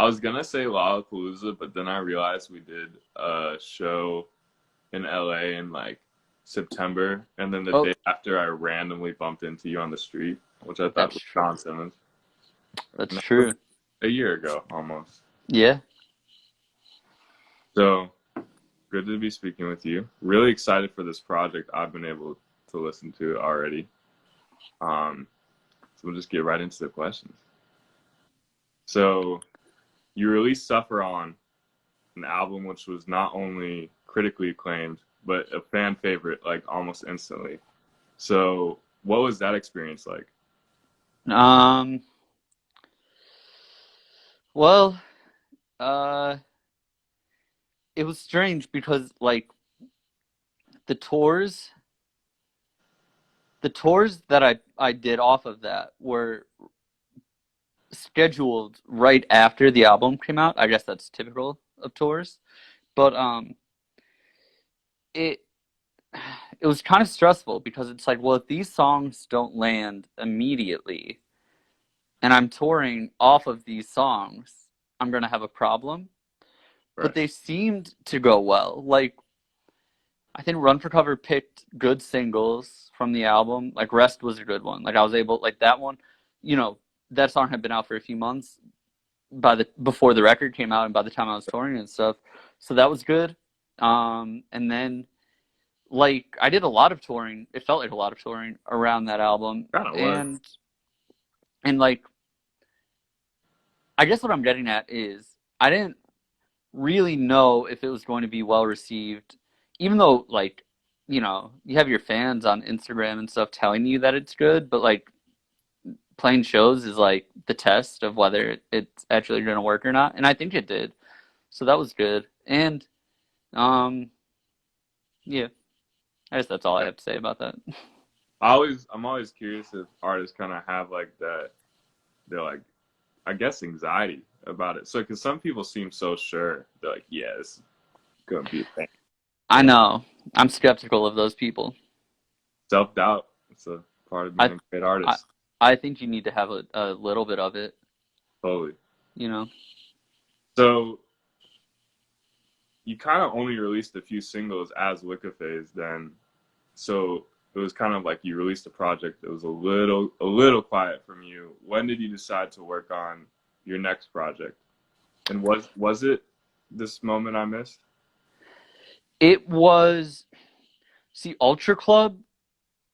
I was gonna say Lollapalooza, but then I realized we did a show in LA in like September, and then the Oh, day after I randomly bumped into you on the street, which I thought that's was true. John Simmons. That's And that was true. a year ago almost. Yeah. So good to be speaking with you. Really excited for this project. I've been able to listen to it already. So we'll just get right into the questions. So you released Suffer On, an album which was not only critically acclaimed, but a fan favorite like almost instantly. So what was that experience like? Um, well, uh, it was strange because like the tours, the tours that I did off of that were scheduled right after the album came out. I guess that's typical of tours. But it it was kind of stressful because it's like, well, if these songs don't land immediately and I'm touring off of these songs, I'm gonna have a problem. But Right. they seemed to go well. Like I think Run for Cover picked good singles from the album. Like Rest was a good one. Like I was able like that one, you know, that song had been out for a few months by the before the record came out and by the time I was touring and stuff. So that was good. And then like I did a lot of touring. It felt like a lot of touring around that album. Kind of was. And like I guess what I'm getting at is I didn't really know if it was going to be well received, even though like you have your fans on Instagram and stuff telling you that it's good, but like playing shows is like the test of whether it's actually going to work or not, and I think it did. So that was good, and um, yeah, I guess that's all I Yeah. have to say about that. I'm always curious if artists kind of have like that. They're like, I guess, anxiety about it. So, because some people seem so sure, they're like, yeah, this is gonna be a thing. I But know I'm skeptical of those people. self doubt, it's a part of being I a great I artist. I think you need to have a little bit of it, Totally. you know. So you kind of only released a few singles as Wicca Phase then. So it was kind of like you released a project that was a little quiet from you. When did you decide to work on your next project? And was it this moment I missed? It was see Ultra Club.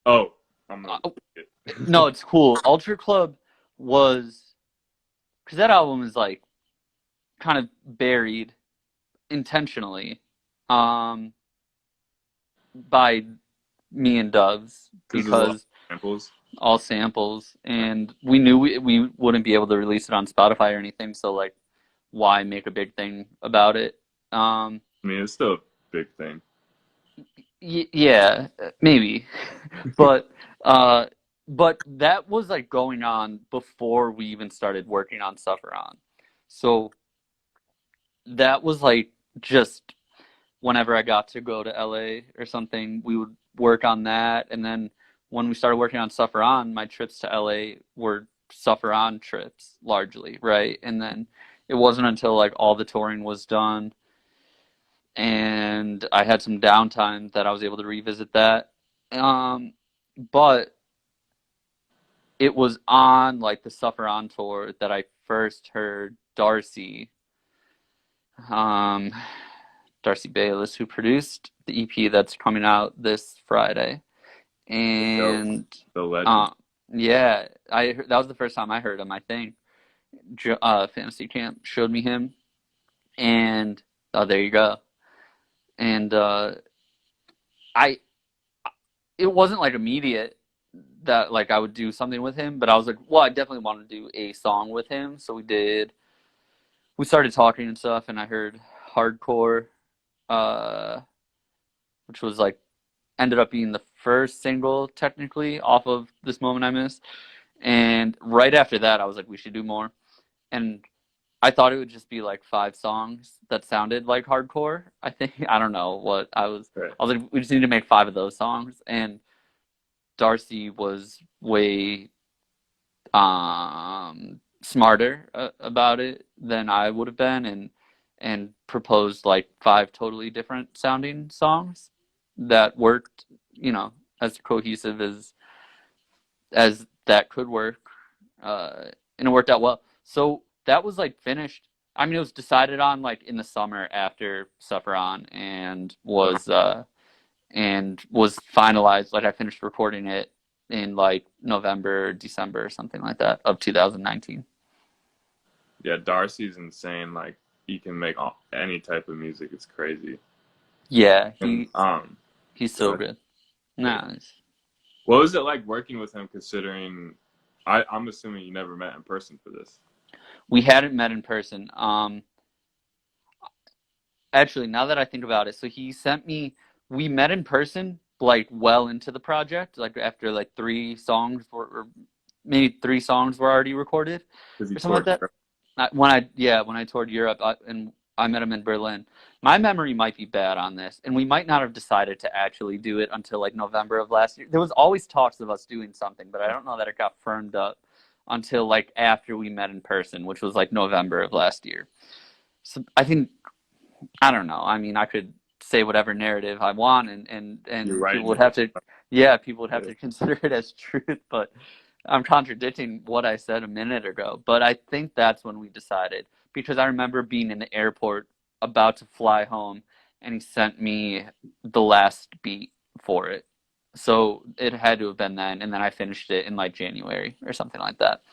Oh, I'm gonna uh, it. no, it's cool. Ultra Club was because that album is like kind of buried intentionally um by me and Doves Because there's a lot of because samples. all samples Right. and we knew we wouldn't be able to release it on Spotify or anything, so like why make a big thing about it? um I mean, it's still a big thing. yeah, maybe. but uh but that was like going on before we even started working on Suffer On. So that was like just whenever I got to go to LA or something, we would work on that. And then when we started working on Suffer On, my trips to LA were Suffer On trips largely, right? And then it wasn't until like all the touring was done and I had some downtime that I was able to revisit that. Um, but it was on like the Suffer On tour that I first heard um, Darcy Bayless, who produced the EP that's coming out this Friday. Yo, And the legend. uh, yeah, that was the first time I heard him. I think Fantasy Camp showed me him, and oh, there you go. And I it wasn't like immediate that like I would do something with him, but I was like, well, I definitely want to do a song with him. So we did. We started talking and stuff, and I heard Hardcore, uh, which was like ended up being the first single technically off of This Moment I Missed. And right after that, I was like, we should do more. And I thought it would just be like 5 songs that sounded like hardcore. I think I don't know what I was. Right. I was like, we just need to make 5 of those songs. And Darcy was way smarter about it than I would have been, and proposed like five totally different sounding songs that worked, you know, as cohesive as that could work, and it worked out well. So that was like finished. I mean, it was decided on like in the summer after Suffer On, and was finalized. Like I finished recording it in like November, December, or something like that of 2019. Yeah, Darcy's insane. Like he can make any type of music. It's crazy. Yeah, And he's so good. good. Nice. What was it like working with him? Considering, I'm assuming you never met in person for this. We hadn't met in person. Actually, now that I think about it, so he sent me. We met in person like well into the project, like after like three songs or maybe three songs were already recorded Because he or something like toured that. Europe. When I toured Europe, and I met him in Berlin. My memory might be bad on this, and we might not have decided to actually do it until like November of last year. There was always talks of us doing something, but I don't know that it got firmed up until like after we met in person, which was like November of last year. So I think I don't know. I mean, I could say whatever narrative I want, You're and people writing would it. have to, yeah, people would have Yeah. to consider it as truth. But I'm contradicting what I said a minute ago. But I think that's when we decided because I remember being in the airport about to fly home, and he sent me the last beat for it. So it had to have been then, and then I finished it in like January or something like that.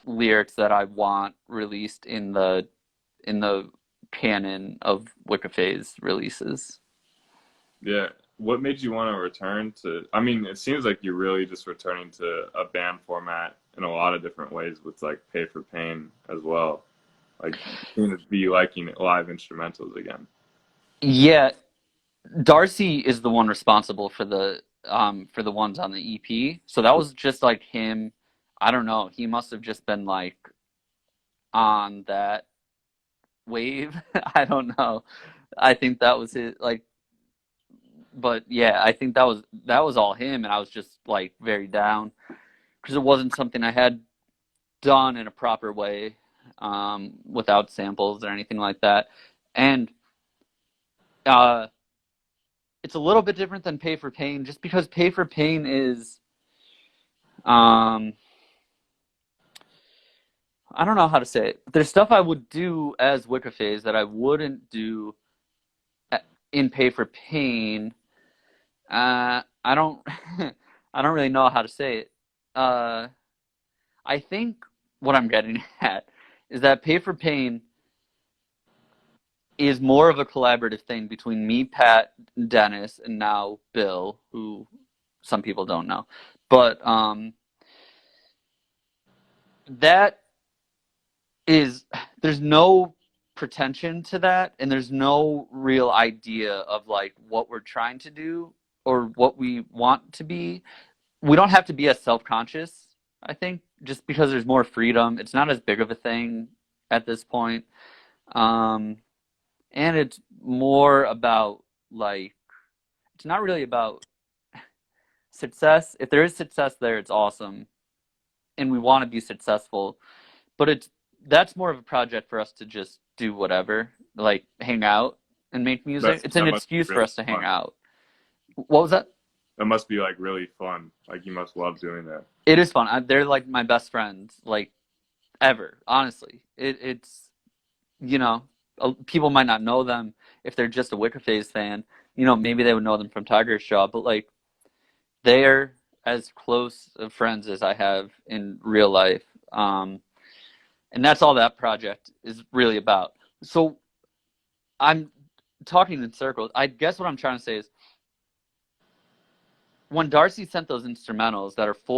Lyrics that I want released in the canon of Wicca Phase releases. Yeah. What made you want to return to? I mean, it seems like you're really just returning to a band format in a lot of different ways with like Pay for Pain as well. Like, you seem to be liking live instrumentals again. Yeah, Darcy is the one responsible for the ones on the EP. So that was just like him. I don't know. He must have just been like on that wave. I don't know. I think that was it. Like, but yeah, I think that was all him, and I was just like very down because it wasn't something I had done in a proper way, without samples or anything like that. And uh, it's a little bit different than Pay for Pain, just because Pay for Pain is um I don't know how to say it. There's stuff I would do as Wicca phase that I wouldn't do in Pay for Pain. I don't, I don't really know how to say it. Uh, I think what I'm getting at is that Pay for Pain is more of a collaborative thing between me, Pat, Dennis, and now Bill, who some people don't know. But that is, there's no pretension to that, and there's no real idea of like what we're trying to do or what we want to be. We don't have to be as self-conscious, I think, just because there's more freedom. It's not as big of a thing at this point. Um, and it's more about like, it's not really about success. If there is success there, it's awesome, and we want to be successful. But it's that's more of a project for us to just do whatever, like hang out and make music. It's That an must be excuse for really us to hang fun. out. What was that? That must be like really fun. Like you must love doing that. It is fun. They're like my best friends, like ever. Honestly, it's you know, people might not know them if they're just a Wicker Phase fan. You know, maybe they would know them from Tiger's Shaw, but like they're as close of friends as I have in real life. And that's all that project is really about. So I'm talking in circles. I guess what I'm trying to say is when Darcy sent those instrumentals that are full.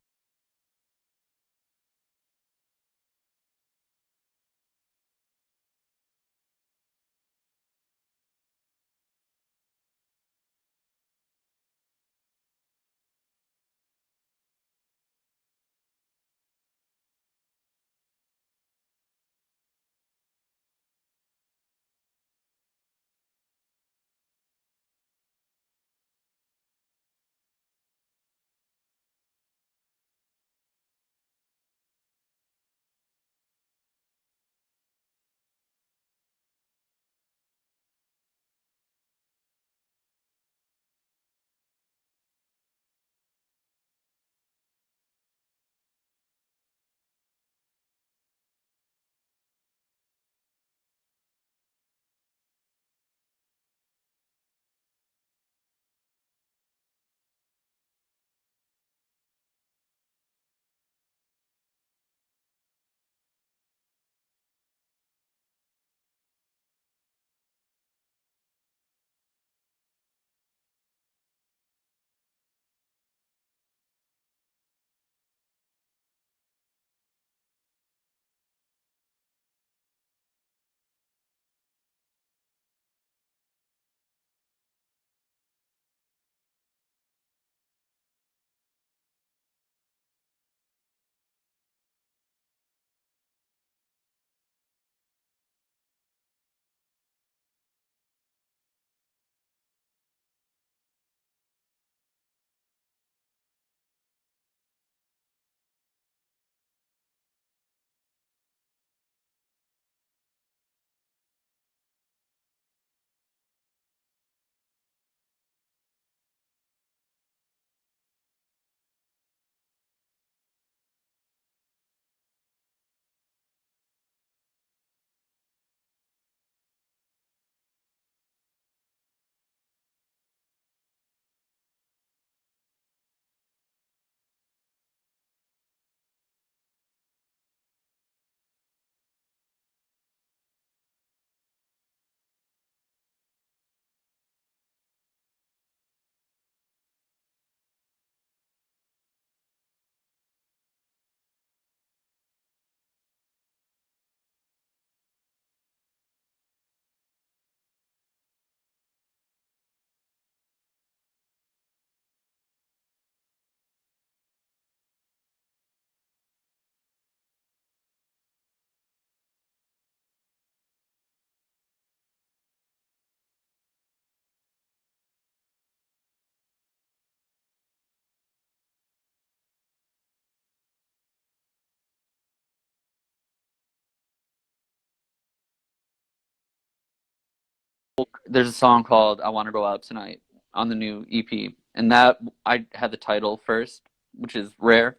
There's a song called "I Want to Go Out Tonight" on the new EP, and that I had the title first, which is rare.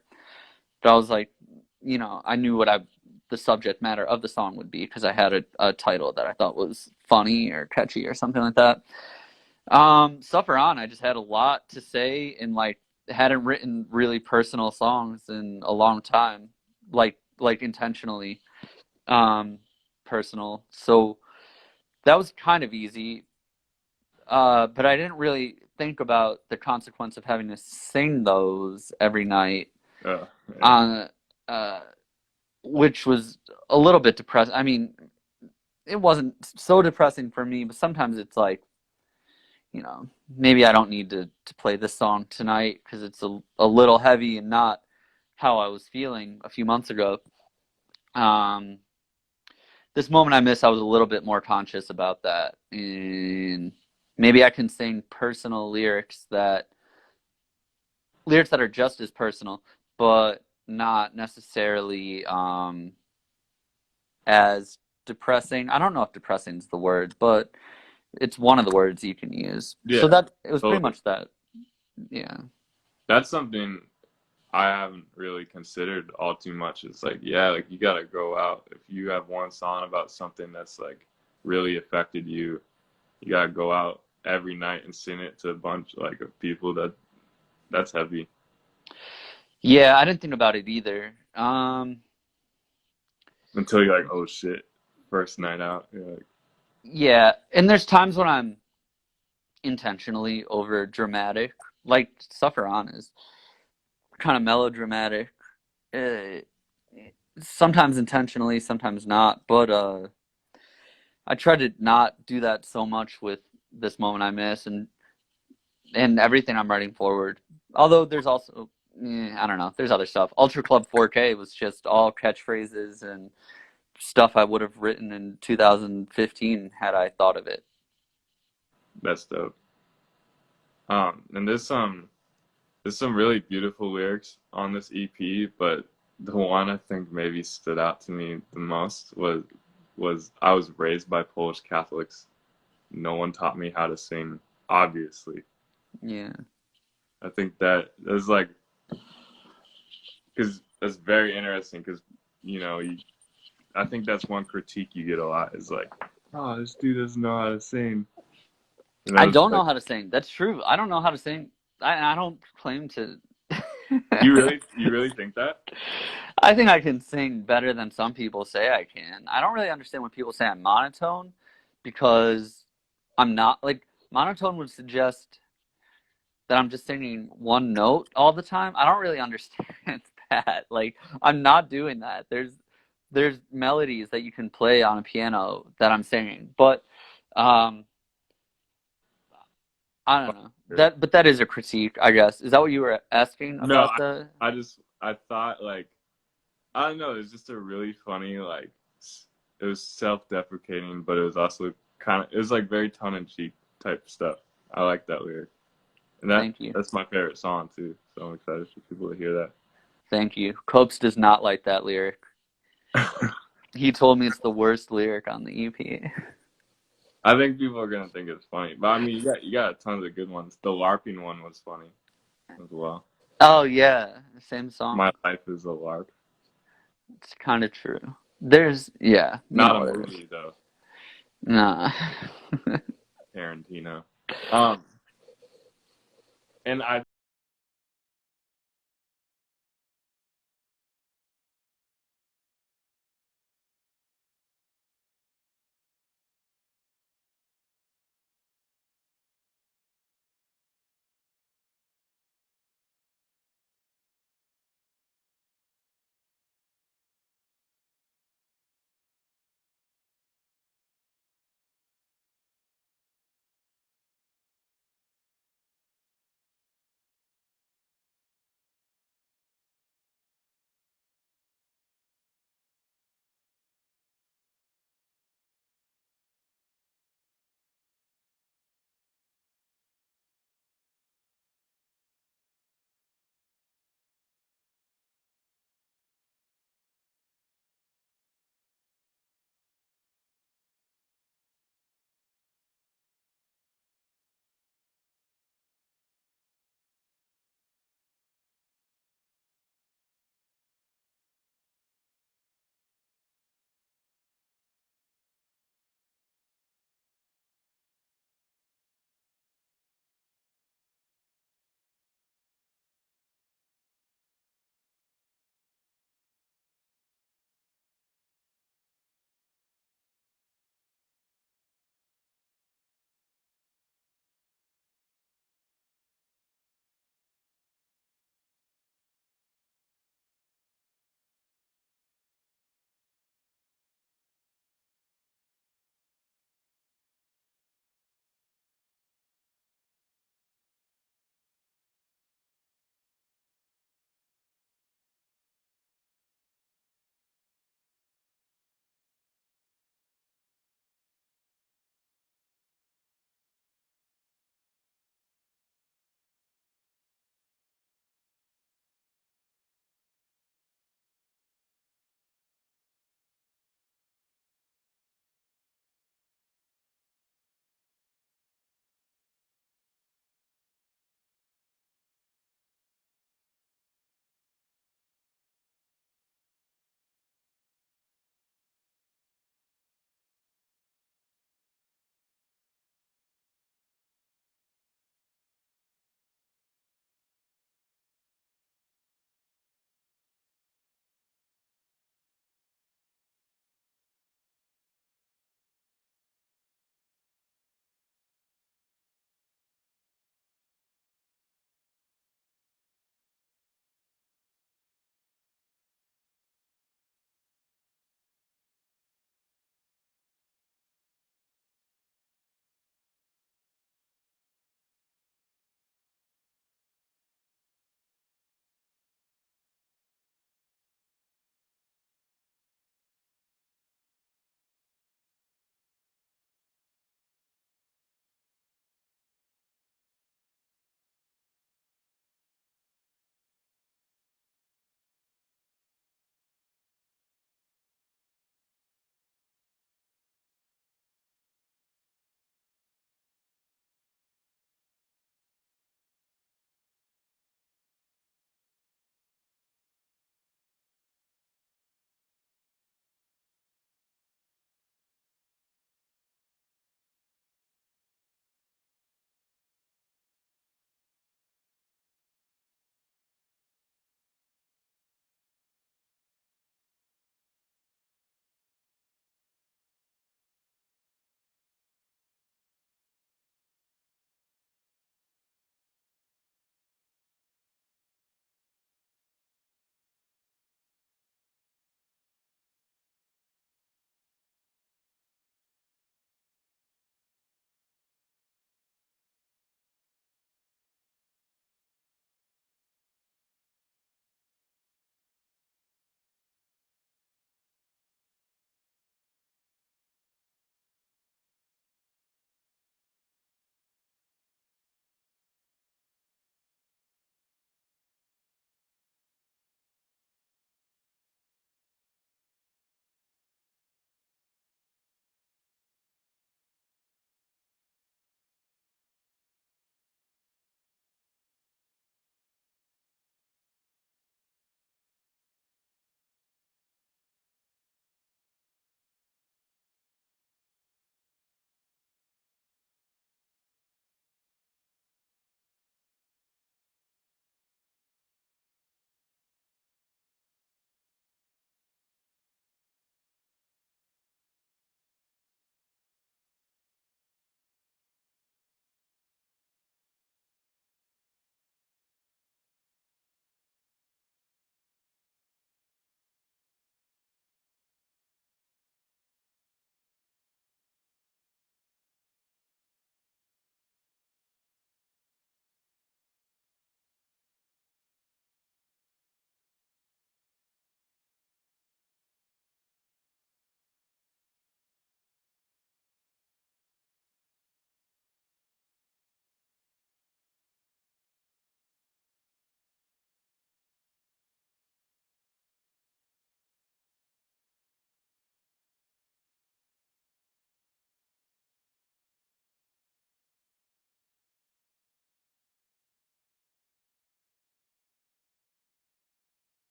But I was like, I knew what I the subject matter of the song would be because I had a title that I thought was funny or catchy or something like that. Suffer On, I just had a lot to say and like hadn't written really personal songs in a long time, like intentionally personal. So that was kind of easy. But I didn't really think about the consequence of having to sing those every night Oh, yeah. on uh which was a little bit depressing. I mean, it wasn't so depressing for me, but sometimes it's like, maybe I don't need to play this song tonight because it's a little heavy and not how I was feeling a few months ago. Um, this moment I miss, I was a little bit more conscious about that, and maybe I can sing personal lyrics that are just as personal, but not necessarily as depressing. I don't know if depressing is the word, but it's one of the words you can use. So Yeah, that it was pretty totally. much that. Yeah. That's something I haven't really considered all too much. It's like, yeah, like you gotta go out. If you have one song about something that's like really affected you, you gotta go out every night and sing it to a bunch like of people that's heavy. Yeah, I didn't think about it either. Until you're like, oh shit, first night out. You're like, Yeah, and there's times when I'm intentionally over dramatic, like Suffer On is kind of melodramatic. Uh, Sometimes intentionally, sometimes not. But I try to not do that so much with this moment I miss and everything I'm writing forward. Although there's also, I don't know, there's other stuff. Ultra Club 4K was just all catchphrases and stuff I would have written in 2015 had I thought of it. that's dope. And there's some really beautiful lyrics on this EP, but the one I think maybe stood out to me the most was I was raised by Polish Catholics. No one taught me how to sing, obviously. Yeah. I think that is like because that's very interesting because you I think that's one critique you get a lot is like, oh, this dude doesn't know how to sing. And I I was don't like, know how to sing. That's true. I don't know how to sing. I don't claim to. you really think that? I think I can sing better than some people say I can. I don't really understand when people say I'm monotone because I'm not. Like, monotone would suggest that I'm just singing one note all the time. I don't really understand that. Like, I'm not doing that. There's melodies that you can play on a piano that I'm singing, but um I don't know. But that is a critique, I guess. Is that what you were asking No, about the? I thought like I don't know. It was just a really funny like it was self-deprecating, but it was also kind of it was like very tongue-in-cheek type stuff. I like that lyric, and Thank you. that's my favorite song too. So I'm excited for people to hear Thank you. Copes does not like that lyric. that. He told me it's the worst lyric on the EP. I think people are gonna think it's funny, but I mean, you got tons of good ones. The LARPing one was funny as well. Oh yeah, same My song. life is a LARP, It's kind of true. There's yeah, not a what it is. movie though. Nah. Tarantino. Um, and I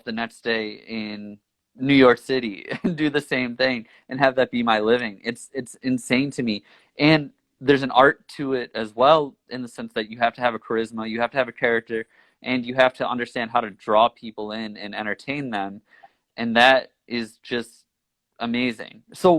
off the next day in New York City and do the same thing and have that be my living. It's insane to me. And there's an art to it as well, in the sense that you have to have a charisma, you have to have a character, and you have to understand how to draw people in and entertain them. And that is just amazing. So